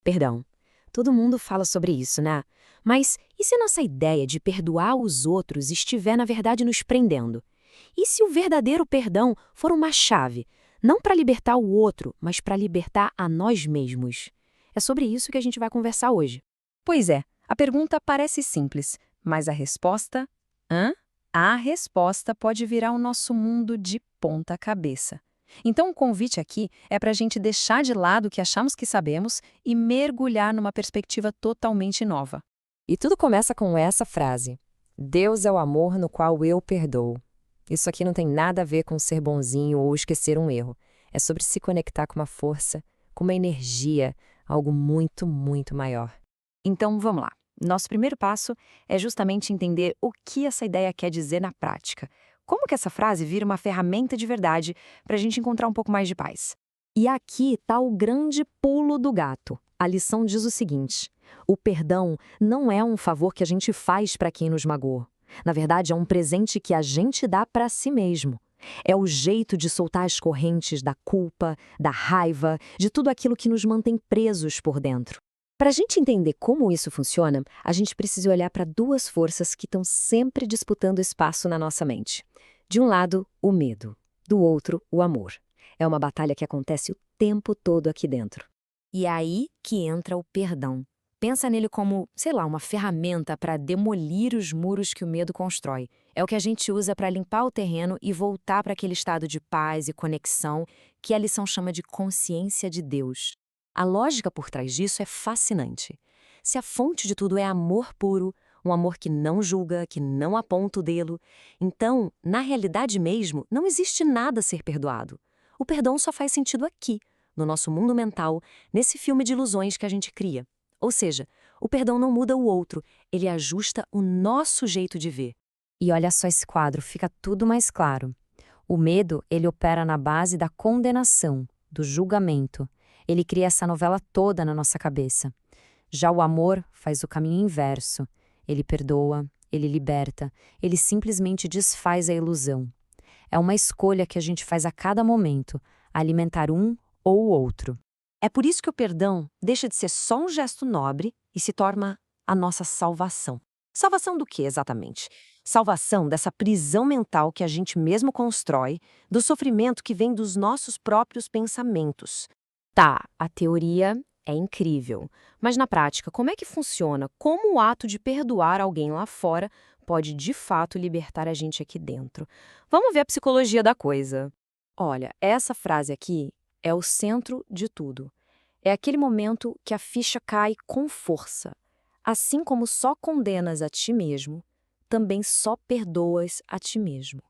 Perdão. Todo mundo fala sobre isso, né? Mas e se a nossa ideia de perdoar os outros estiver, na verdade, nos prendendo? E se o verdadeiro perdão for uma chave, não para libertar o outro, mas para libertar a nós mesmos? É sobre isso que a gente vai conversar hoje. Pois é, a pergunta parece simples, mas a resposta? Hã? A resposta pode virar o nosso mundo de ponta cabeça. Então, o convite aqui é para a gente deixar de lado o que achamos que sabemos e mergulhar numa perspectiva totalmente nova. E tudo começa com essa frase: Deus é o amor no qual eu perdoo. Isso aqui não tem nada a ver com ser bonzinho ou esquecer um erro. É sobre se conectar com uma força, com uma energia, algo muito, muito maior. Então, vamos lá. Nosso primeiro passo é justamente entender o que essa ideia quer dizer na prática. Como que essa frase vira uma ferramenta de verdade para a gente encontrar um pouco mais de paz? E aqui está o grande pulo do gato. A lição diz o seguinte: o perdão não é um favor que a gente faz para quem nos magoou. Na verdade, é um presente que a gente dá para si mesmo. É o jeito de soltar as correntes da culpa, da raiva, de tudo aquilo que nos mantém presos por dentro. Para a gente entender como isso funciona, a gente precisa olhar para duas forças que estão sempre disputando espaço na nossa mente. De um lado, o medo. Do outro, o amor. É uma batalha que acontece o tempo todo aqui dentro. E é aí que entra o perdão. Pensa nele como, sei lá, uma ferramenta para demolir os muros que o medo constrói. É o que a gente usa para limpar o terreno e voltar para aquele estado de paz e conexão que a lição chama de consciência de Deus. A lógica por trás disso é fascinante. Se a fonte de tudo é amor puro, um amor que não julga, que não aponta o dedo, então, na realidade mesmo, não existe nada a ser perdoado. O perdão só faz sentido aqui, no nosso mundo mental, nesse filme de ilusões que a gente cria. Ou seja, o perdão não muda o outro, ele ajusta o nosso jeito de ver. E olha só esse quadro, fica tudo mais claro. O medo, ele opera na base da condenação, do julgamento. Ele cria essa novela toda na nossa cabeça. Já o amor faz o caminho inverso. Ele perdoa, ele liberta, ele simplesmente desfaz a ilusão. É uma escolha que a gente faz a cada momento, alimentar um ou o outro. É por isso que o perdão deixa de ser só um gesto nobre e se torna a nossa salvação. Salvação do quê, exatamente? Salvação dessa prisão mental que a gente mesmo constrói, do sofrimento que vem dos nossos próprios pensamentos. Tá, a teoria é incrível, mas na prática, como é que funciona? Como o ato de perdoar alguém lá fora pode de fato libertar a gente aqui dentro? Vamos ver a psicologia da coisa. Olha, essa frase aqui é o centro de tudo. É aquele momento que a ficha cai com força. Assim como só condenas a ti mesmo, também só perdoas a ti mesmo.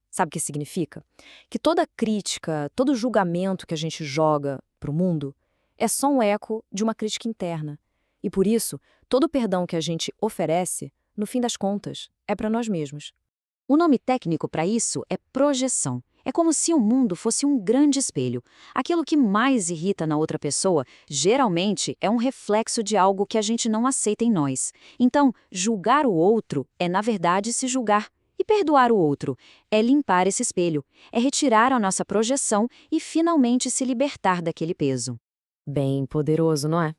Sabe o que significa? Que toda crítica, todo julgamento que a gente joga para o mundo é só um eco de uma crítica interna. E por isso, todo perdão que a gente oferece, no fim das contas, é para nós mesmos. O nome técnico para isso é projeção. É como se o mundo fosse um grande espelho. Aquilo que mais irrita na outra pessoa, geralmente, é um reflexo de algo que a gente não aceita em nós. Então, julgar o outro é, na verdade, se julgar. E perdoar o outro é limpar esse espelho, é retirar a nossa projeção e finalmente se libertar daquele peso. Bem poderoso, não é?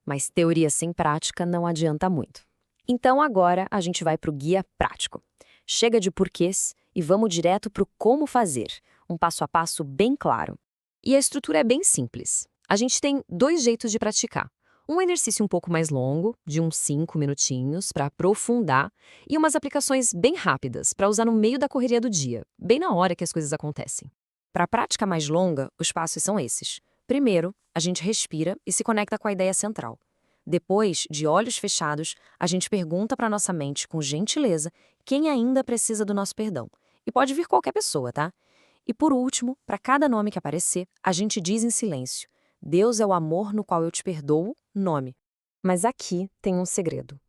Mas teoria sem prática não adianta muito. Então agora a gente vai para o guia prático. Chega de porquês e vamos direto para o como fazer, um passo a passo bem claro. E a estrutura é bem simples. A gente tem dois jeitos de praticar. Um exercício um pouco mais longo, de uns 5 minutinhos, para aprofundar, e umas aplicações bem rápidas, para usar no meio da correria do dia, bem na hora que as coisas acontecem. Para a prática mais longa, os passos são esses. Primeiro, a gente respira e se conecta com a ideia central. Depois, de olhos fechados, a gente pergunta para nossa mente, com gentileza, quem ainda precisa do nosso perdão. E pode vir qualquer pessoa, tá? E por último, para cada nome que aparecer, a gente diz em silêncio: Deus é o amor no qual eu te perdoo, nome. Mas aqui tem um segredo.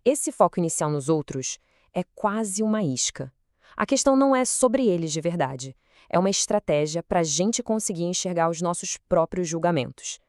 Esse foco inicial nos outros é quase uma isca. A questão não é sobre eles de verdade. É uma estratégia para a gente conseguir enxergar os nossos próprios julgamentos.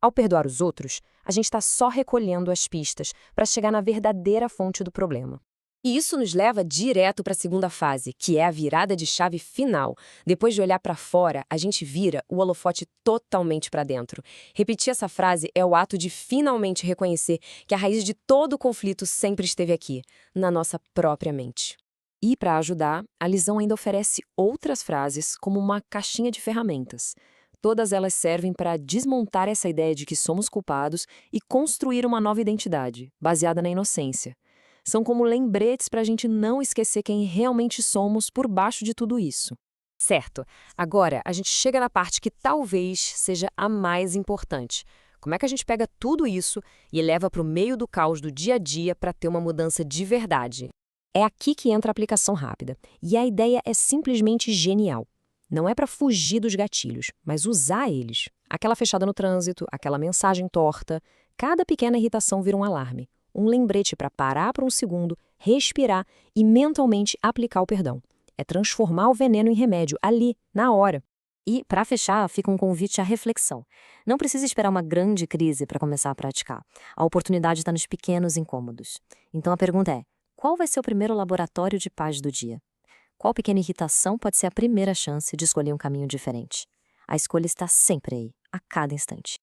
Ao perdoar os outros, a gente está só recolhendo as pistas para chegar na verdadeira fonte do problema. E isso nos leva direto para a segunda fase, que é a virada de chave final. Depois de olhar para fora, a gente vira o holofote totalmente para dentro. Repetir essa frase é o ato de finalmente reconhecer que a raiz de todo o conflito sempre esteve aqui, na nossa própria mente. E, para ajudar, a lição ainda oferece outras frases como uma caixinha de ferramentas. Todas elas servem para desmontar essa ideia de que somos culpados e construir uma nova identidade, baseada na inocência. São como lembretes para a gente não esquecer quem realmente somos por baixo de tudo isso. Certo. Agora, a gente chega na parte que talvez seja a mais importante. Como é que a gente pega tudo isso e leva para o meio do caos do dia a dia para ter uma mudança de verdade? É aqui que entra a aplicação rápida. E a ideia é simplesmente genial. Não é para fugir dos gatilhos, mas usar eles. Aquela fechada no trânsito, aquela mensagem torta. Cada pequena irritação vira um alarme. Um lembrete para parar por um segundo, respirar e mentalmente aplicar o perdão. É transformar o veneno em remédio, ali, na hora. E, para fechar, fica um convite à reflexão. Não precisa esperar uma grande crise para começar a praticar. A oportunidade está nos pequenos incômodos. Então a pergunta é: qual vai ser o primeiro laboratório de paz do dia? Qual pequena irritação pode ser a primeira chance de escolher um caminho diferente? A escolha está sempre aí, a cada instante.